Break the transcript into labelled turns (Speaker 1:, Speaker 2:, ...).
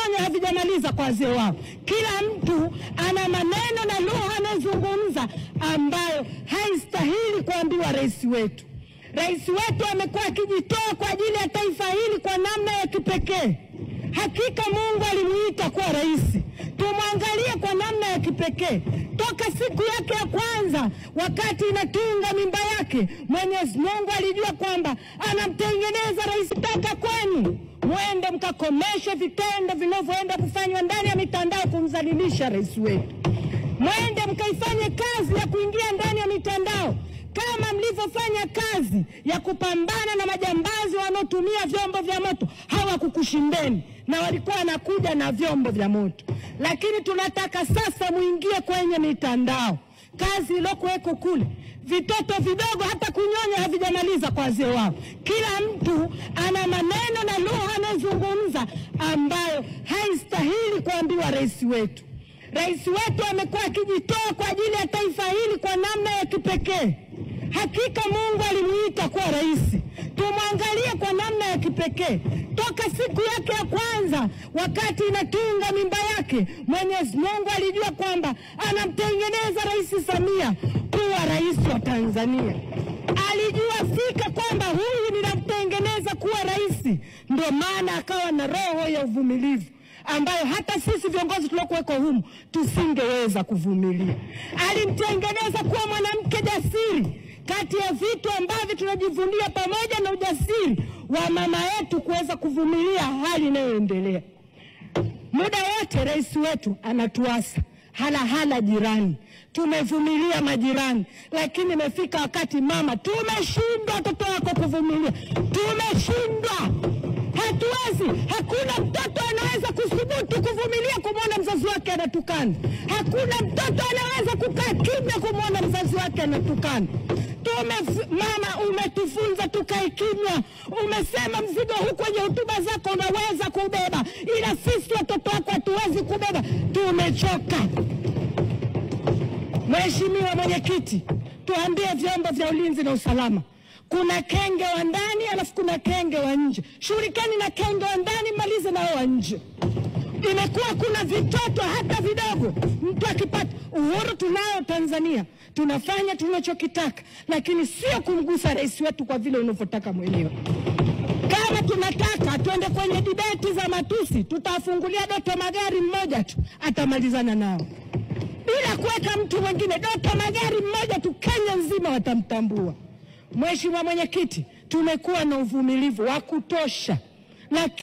Speaker 1: kunyonya havijamaliza kwa wazee wao. Kila mtu ana maneno na lugha anazungumza ambayo haistahili kuambiwa rais wetu. Rais wetu amekuwa akijitoa kwa ajili ya taifa hili kwa namna ya kipekee. Hakika Mungu alimuita kuwa rais. Tumwangalie kwa namna ya kipekee. Toka siku yake ya kwanza wakati inatunga mimba yake, Mwenyezi Mungu alijua kwamba anamtengeneza rais. Taka kwenu mwende mkakomeshe vitendo vinavyoenda kufanywa ndani ya mitandao kumdhalilisha rais wetu. Mwende mkaifanye kazi ya kuingia ndani ya mitandao kama mlivyofanya kazi ya kupambana na majambazi wanaotumia vyombo vya moto. Hawakukushindeni na walikuwa wanakuja na vyombo vya moto. Lakini tunataka sasa muingie kwenye mitandao. Kazi iliyokuweko kule, vitoto vidogo hata kunyonya havijamaliza kwa wazee wao. Kila mtu ana maneno na lugha anazungumza ambayo haistahili kuambiwa rais wetu. Rais wetu amekuwa akijitoa kwa ajili ya taifa hili kwa namna ya kipekee. Hakika Mungu alimuita kuwa rais. Tumwangalie kwa namna ya kipekee. Toka siku yake ya kwanza wakati inatunga mimba yake, Mwenyezi Mungu alijua kwamba anamtengeneza Rais Samia kuwa rais wa Tanzania. Alijua fika kwamba huyu ninamtengeneza kuwa rais. Ndio maana akawa na roho ya uvumilivu ambayo hata sisi viongozi tuliokuweko humu tusingeweza kuvumilia. Alimtengeneza kuwa mwanamke jasiri. Kati ya vitu ambavyo tunajivunia pamoja na ujasiri wa mama yetu kuweza kuvumilia hali inayoendelea. Muda wote rais wetu anatuasa hala jirani. Tumevumilia majirani, lakini imefika wakati mama, tumeshindwa watoto wako kuvumilia. Tumeshindwa. Hatuwezi. Hakuna mtoto anaweza kusubutu kuvumilia kumwona mzazi wake anatukana. Hakuna mtoto anaweza kukaa kimya kumwona mzazi wake anatukana. Mama, umetufunza tukae kimya. Umesema mzigo huu kwenye hotuba zako unaweza kubeba, ila sisi watoto wako hatuwezi kubeba. Tumechoka. Mheshimiwa Mwenyekiti, tuambie vyombo vya ulinzi na usalama. Kuna kenge wa ndani alafu kuna kenge wa nje. Shughulikeni na kenge wa ndani, malize na wa nje. Imekuwa kuna vitoto hata vidogo. Mtu akipata uhuru tunao Tanzania, tunafanya tunachokitaka, lakini sio kumgusa rais wetu kwa vile unavyotaka mwenyewe. Kama tunataka tuende kwenye debate za matusi, tutafungulia Doto Magari mmoja tu, atamalizana nao. Bila kuweka mtu mwingine, Doto Magari mmoja tu, Kenya nzima watamtambua. Mheshimiwa Mwenyekiti, tumekuwa na uvumilivu wa kutosha.